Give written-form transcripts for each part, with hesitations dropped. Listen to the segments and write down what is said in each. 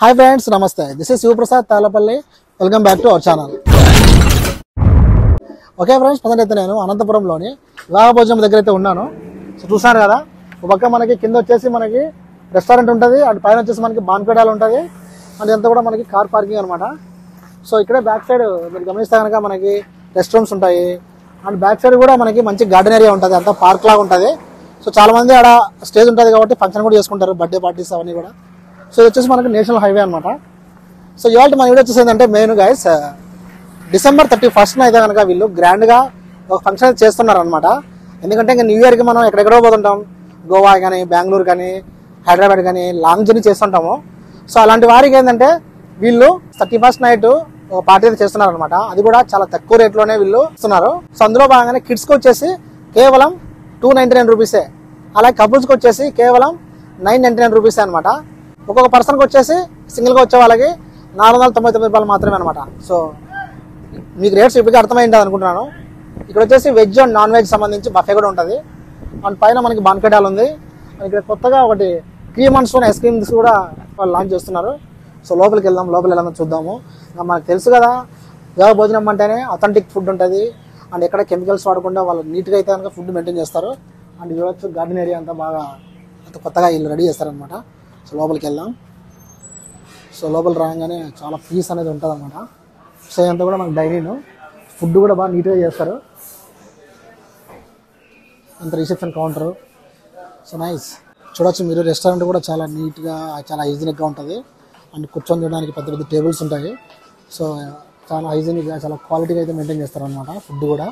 Hi friends, నమస్తే. This is Shivaprasad Talapalli. Welcome back to our channel. Okay friends, present అయితే నేను అనంతపురంలోని వివాహ భోజనం దగ్గర అయితే ఉన్నాను. సో చూసారు కదా, ఒక పక్క మనకి కింద వచ్చేసి మనకి రెస్టారెంట్ ఉంటుంది, అండ్ పైన వచ్చేసి మనకి బాన్పేడాలు ఉంటుంది, అండ్ ఇదంతా కూడా మనకి కార్ పార్కింగ్ అనమాట. సో ఇక్కడే బ్యాక్ సైడ్ మీరు గమనిస్తే కనుక మనకి రెస్ట్ రూమ్స్ ఉంటాయి, అండ్ బ్యాక్ సైడ్ కూడా మనకి మంచి గార్డెన్ ఏరియా ఉంటుంది, అంతా పార్క్ లాగా ఉంటుంది. సో చాలా మంది ఆడ స్టేజ్ ఉంటుంది కాబట్టి ఫంక్షన్ కూడా చేసుకుంటారు, బర్త్డే పార్టీస్ అవన్నీ కూడా. సో ఇది వచ్చేసి మనకి నేషనల్ హైవే అనమాట. సో ఇవాళ మన వీడియో వచ్చేసి ఏంటంటే మెయిన్ గైస్, December 31st అయితే కనుక వీళ్ళు గ్రాండ్గా ఒక ఫంక్షన్ చేస్తున్నారు అనమాట. ఎందుకంటే ఇంకా న్యూ ఇయర్కి మనం ఎక్కడెక్కడో పోతుంటాం, గోవా కానీ, బెంగళూరు కానీ, హైదరాబాద్ కానీ లాంగ్ జర్నీ చేస్తుంటాము. సో అలాంటి వారికి ఏంటంటే వీళ్ళు 31st నైట్ ఒక పార్టీ అయితే చేస్తున్నారు అనమాట. అది కూడా చాలా తక్కువ రేట్లోనే వీళ్ళు ఇస్తున్నారు. సో అందులో భాగంగానే కిడ్స్కి వచ్చేసి కేవలం 299 రూపీసే, అలాగే కపుల్స్కి వచ్చేసి కేవలం 999 రూపీసే అనమాట. ఒక్కొక్క పర్సన్కి వచ్చేసి సింగిల్గా వచ్చే వాళ్ళకి 499 రూపాయలు మాత్రమే అనమాట. సో మీకు రేట్స్ ఇప్పటికీ అర్థమైంది అనుకుంటున్నాను. ఇక్కడ వచ్చేసి వెజ్ అండ్ నాన్ వెజ్ సంబంధించి బఫే కూడా ఉంటుంది, అండ్ పైన మనకి బాన్కెట్ హాల్ ఉంది. ఇక్కడ కొత్తగా ఒకటి cream and stone ice creams కూడా వాళ్ళు లాంచ్ చేస్తున్నారు. సో లోపలికి వెళ్దాం, లోపలికి వెళ్ళాలని చూద్దాము. ఇంకా మనకు తెలుసు కదా, వివాహ భోజనం అంటేనే అథెంటిక్ ఫుడ్ ఉంటుంది, అండ్ ఎక్కడ కెమికల్స్ వాడకుండా వాళ్ళు నీట్గా అయితే కనుక ఫుడ్ మెయింటైన్ చేస్తారు. అండ్ చూడొచ్చు గార్డెన్ ఏరియా అంతా బాగా కొత్తగా వీళ్ళు రెడీ చేస్తారనమాట. సో లోపలికి వెళ్దాం. సో లోపల రాగానే చాలా పీస్ అనేది ఉంటుంది అనమాట. సో ఇదంతా కూడా మనకి డైనింగ్, ఫుడ్ కూడా బాగా నీట్గా చేస్తారు. అంత రిసెప్షన్ కౌంటరు. So nice. చూడొచ్చు మీరు, రెస్టారెంట్ కూడా చాలా నీట్గా, చాలా హైజీనిక్గా ఉంటుంది. అండ్ కూర్చొని చూడడానికి పెద్ద పెద్ద టేబుల్స్ ఉంటాయి. సో చాలా హైజీనిక్గా, చాలా క్వాలిటీగా అయితే మెయింటైన్ చేస్తారు అనమాట ఫుడ్ కూడా.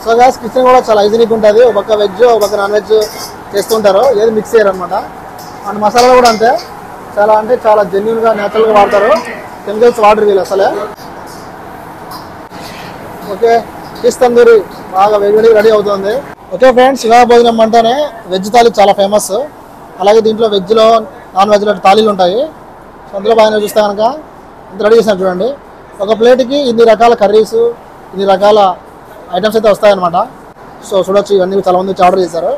సో గ్యాస్ కిచెన్ కూడా చాలా హైజీనిక్ ఉంటుంది. ఒక పక్క వెజ్, ఒక పక్క నాన్ వెజ్ చేస్తుంటారు, ఏది మిక్స్ చేయరు అనమాట. అండ్ మసాలా కూడా అంతే, చాలా అంటే చాలా జెన్యున్గా, న్యాచురల్గా వాడతారు, కెమికల్స్ వాటర్ వీళ్ళు అసలే. ఓకే, ఫిష్ తందూరి బాగా వేడివేడిగా రెడీ అవుతుంది. ఓకే ఫ్రెండ్స్, వివాహ భోజనం అంటేనే వెజ్ థాలీ చాలా ఫేమస్. అలాగే దీంట్లో వెజ్లో, నాన్ వెజ్లో థాలీలు ఉంటాయి. సో అందులో బాగా చూస్తే కనుక ఇంత రెడీ చేసినారు చూడండి. ఒక ప్లేట్కి ఇన్ని రకాల కర్రీస్, ఇన్ని రకాల ఐటమ్స్ అయితే వస్తాయన్నమాట. సో చూడొచ్చు, ఇవన్నీ చాలా మంది వచ్చి ఆర్డర్ చేశారు.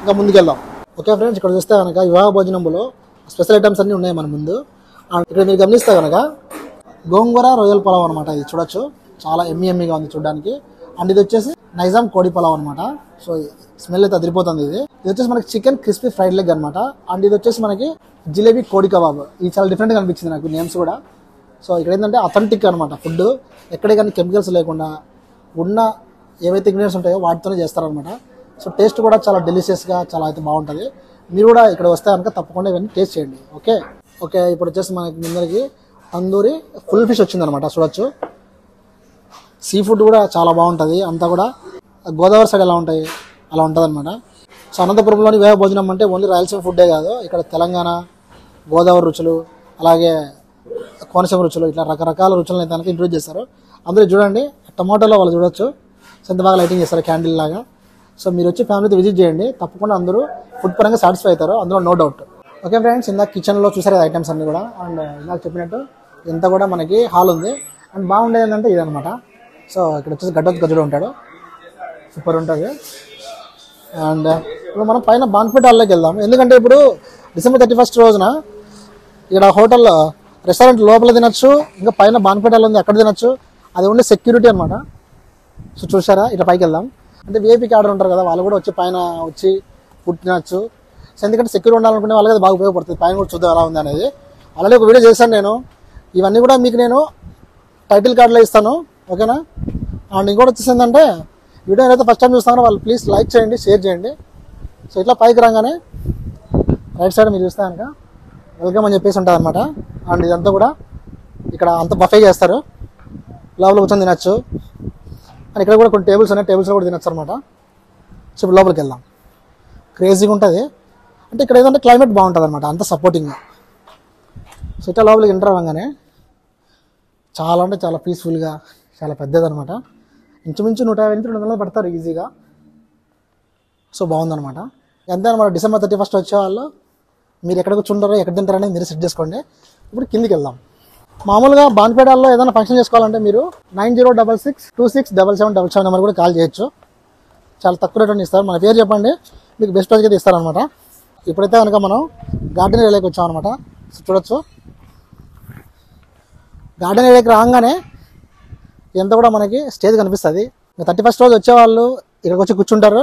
ఇంకా ముందుకు వెళ్దాం. ఓకే ఫ్రెండ్స్, ఇక్కడ చూస్తే కనుక వివాహ భోజనంలో స్పెషల్ ఐటమ్స్ అన్నీ ఉన్నాయి మన ముందు. ఇక్కడ మీరు గమనిస్తే కనుక గోంగూర రొయ్యల పలావ్ అనమాట. ఇది చూడొచ్చు, చాలా ఎమ్మీగా ఉంది చూడడానికి. అండ్ ఇది వచ్చేసి నైజాం కోడి పలావ్ అనమాట. సో స్మెల్ అయితే అదిరిపోతుంది. ఇది వచ్చేసి మనకి చికెన్ క్రిస్పీ ఫ్రైడ్ లెగ్ అనమాట. అండ్ ఇది వచ్చేసి మనకి జిలేబీ కోడి కబాబ్. ఇది చాలా డిఫరెంట్గా అనిపించింది నాకు నేమ్స్ కూడా. సో ఇక్కడ ఏంటంటే అథెంటిక్ అనమాట ఫుడ్, ఎక్కడే కానీ కెమికల్స్ లేకుండా ఉన్న ఏవైతే ఇంగ్రీడియంట్స్ ఉంటాయో వాటితోనే చేస్తారనమాట. సో టేస్ట్ కూడా చాలా డెలిషియస్గా, చాలా అయితే బాగుంటుంది. మీరు కూడా ఇక్కడ వస్తే కనుక తప్పకుండా ఇవన్నీ టేస్ట్ చేయండి. ఓకే ఓకే ఇప్పుడు వచ్చేసి మనకి ముందరికి తందూరి ఫుల్ ఫిష్ వచ్చిందనమాట. చూడొచ్చు, సీ ఫుడ్ కూడా చాలా బాగుంటుంది. అంతా కూడా గోదావరి సైడ్ ఎలా ఉంటాయి అలా ఉంటుంది అనమాట. సో అనంతపురంలోని వివాహ భోజనం అంటే ఓన్లీ రాయలసీమ ఫుడ్డే కాదు, ఇక్కడ తెలంగాణ, గోదావరి రుచులు, అలాగే కోనసీమ రుచులు, ఇట్లా రకరకాల రుచులను అయితే ఇంట్రొడ్యూస్ చేస్తారు. అందులో చూడండి, టమాటోలో వాళ్ళు చూడొచ్చు, సో ఎంత బాగా లైటింగ్ చేస్తారు క్యాండిల్ లాగా. సో మీరు వచ్చి ఫ్యామిలీతో విజిట్ చేయండి, తప్పకుండా అందరూ ఫుడ్ పరంగా సాటిస్ఫై అవుతారు, అందులో నో డౌట్. ఓకే ఫ్రెండ్స్, ఇందాక కిచెన్లో చూసారు ఐటమ్స్ అన్నీ కూడా. అండ్ ఇందాక చెప్పినట్టు ఇంత కూడా మనకి హాల్ ఉంది. అండ్ బాగుండేది ఏంటంటే ఇదనమాట. సో ఇక్కడ వచ్చేసి గడ్డడు ఉంటాడు, సూపర్ ఉంటుంది. అండ్ ఇప్పుడు మనం పైన బాన్క్వెట్ హాల్లోకి వెళ్దాం. ఎందుకంటే ఇప్పుడు December 31st రోజున ఇక్కడ హోటల్లో, రెస్టారెంట్ లోపల తినచ్చు, ఇంకా పైన బాన్క్వెట్ హాల్ ఉంది అక్కడ తినచ్చు. అది ఉండే సెక్యూరిటీ అనమాట. సో చూసారా, ఇట్లా పైకి వెళ్దాం. అంటే విఐపీకి ఆర్డర్ ఉంటారు కదా, వాళ్ళు కూడా వచ్చి పైన వచ్చి ఫుడ్ తినచ్చు. సో ఎందుకంటే సెక్యూర్ ఉండాలనుకునే వాళ్ళకి అది బాగా ఉపయోగపడుతుంది. పైన కూడా చూద్దాం ఎలా ఉంది అనేది. అలాగే ఒక వీడియో చేశాను నేను, ఇవన్నీ కూడా మీకు నేను టైటిల్ కార్డులో ఇస్తాను, ఓకేనా. అండ్ ఇంకోటి వచ్చేసి ఏంటంటే, వీడియో ఏదైతే ఫస్ట్ టైం చూస్తానో వాళ్ళు ప్లీజ్ లైక్ చేయండి, షేర్ చేయండి. సో ఇట్లా పైకి రాగానే రైట్ సైడ్ మీరు చూస్తే కనుక వెల్కమ్ అని చెప్పేసి ఉంటుంది అనమాట. అండ్ ఇదంతా కూడా ఇక్కడ అంత బఫే చేస్తారు, లోపల కూర్చొని తినచ్చు. అండ్ ఇక్కడ కూడా కొన్ని టేబుల్స్ ఉన్నాయి, టేబుల్స్లో కూడా తినచ్చు అనమాట. సో ఇప్పుడు లోపలికి వెళ్దాం. క్రేజీగా ఉంటుంది. అంటే ఇక్కడ ఏదంటే క్లైమేట్ బాగుంటుంది అనమాట, అంత సపోర్టింగ్గా. సో ఇట్లా లోపలికి ఎంటర్ అవ్వగానే చాలా అంటే చాలా పీస్ఫుల్గా, చాలా పెద్దదనమాట. ఇంచుమించు 150-200 పడతారు ఈజీగా. సో బాగుందనమాట. అంతే అనమాట. December 31st వచ్చే వాళ్ళు మీరు ఎక్కడ కూర్చుంటారో, ఎక్కడ తింటారనేది మీరు సెట్ చేసుకోండి. ఇప్పుడు కిందికి వెళ్దాం. మామూలుగా బాన్పేటల్లో ఏదైనా ఫంక్షన్ చేసుకోవాలంటే మీరు 9066267777 నెంబర్ కూడా కాల్ చేయొచ్చు. చాలా తక్కువ రేట్ ఇస్తారు. మన పేరు చెప్పండి, మీకు బెస్ట్ ప్రైస్కి అయితే ఇస్తారనమాట. ఇప్పుడైతే కనుక మనం గార్డెన్ ఏరియాకి వచ్చామన్నమాట. చూడొచ్చు, గార్డెన్ ఏరియాకి రాగానే ఎంత కూడా మనకి స్టేజ్ కనిపిస్తుంది. 31st రోజు వచ్చేవాళ్ళు ఇక్కడికి వచ్చి కూర్చుంటారు.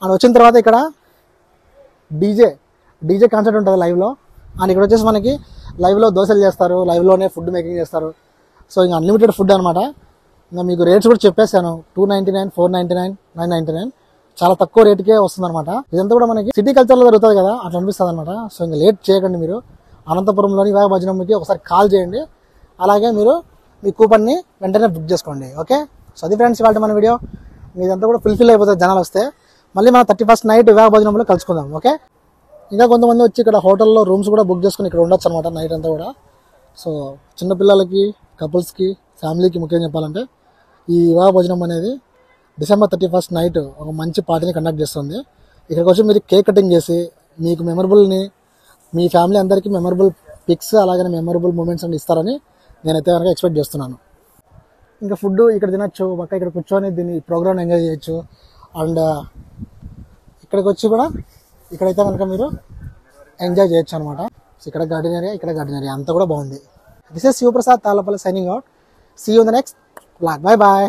అండ్ వచ్చిన తర్వాత ఇక్కడ డీజే కాన్సర్ట్ ఉంటుంది లైవ్లో. అండ్ ఇక్కడ వచ్చేసి మనకి లైవ్లో దోశలు చేస్తారు, లైవ్లోనే ఫుడ్ మేకింగ్ చేస్తారు. సో ఇంకా అన్లిమిటెడ్ ఫుడ్ అనమాట. ఇంకా మీకు రేట్స్ కూడా చెప్పేసాను, 299, 499, 999, చాలా తక్కువ రేటుకే వస్తుంది అనమాట. ఇదంతా కూడా మనకి సిటీ కల్చర్లో జరుగుతుంది కదా, అట్లా అనిపిస్తుంది అనమాట. సో ఇంకా లేట్ చేయకండి, మీరు అనంతపురంలోని వివాహ భోజనంకి ఒకసారి కాల్ చేయండి. అలాగే మీరు మీ కూపన్ని వెంటనే బుక్ చేసుకోండి. ఓకే, సో అది ఫ్రెండ్స్ ఇవాళ మన వీడియో. మీదంతా కూడా ఫుల్ఫిల్ అయిపోతుంది జనాలు వస్తే. మళ్ళీ మనం 31st నైట్ వివాహ భోజనంలో కలుసుకుందాం. ఓకే, ఇంకా కొంతమంది వచ్చి ఇక్కడ హోటల్లో రూమ్స్ కూడా బుక్ చేసుకుని ఇక్కడ ఉండొచ్చు అనమాట నైట్ అంతా కూడా. సో చిన్నపిల్లలకి, కపుల్స్కి, ఫ్యామిలీకి ముఖ్యంగా చెప్పాలంటే ఈ వివాహ భోజనం అనేది December 31st నైట్ ఒక మంచి పార్టీని కండక్ట్ చేస్తుంది. ఇక్కడికి వచ్చి మీరు కేక్ కటింగ్ చేసి మీకు మెమరబుల్ని, మీ ఫ్యామిలీ అందరికీ మెమరబుల్ పిక్స్ అలాగే మెమరబుల్ మూమెంట్స్ అని ఇస్తారని నేనైతే కనుక ఎక్స్పెక్ట్ చేస్తున్నాను. ఇంకా ఫుడ్ ఇక్కడ తినచ్చు, పక్క ఇక్కడ కూర్చొని దీన్ని ప్రోగ్రామ్ ఎంజాయ్ చేయొచ్చు. అండ్ ఇక్కడికి వచ్చి కూడా ఇక్కడైతే కనుక మీరు ఎంజాయ్ చేయొచ్చు అనమాట. సో ఇక్కడ గార్డెన్ ఏరియా అంతా కూడా బాగుంది. This is Shivaprasad Tallapalli signing out. See you in the next blog. Bye bye.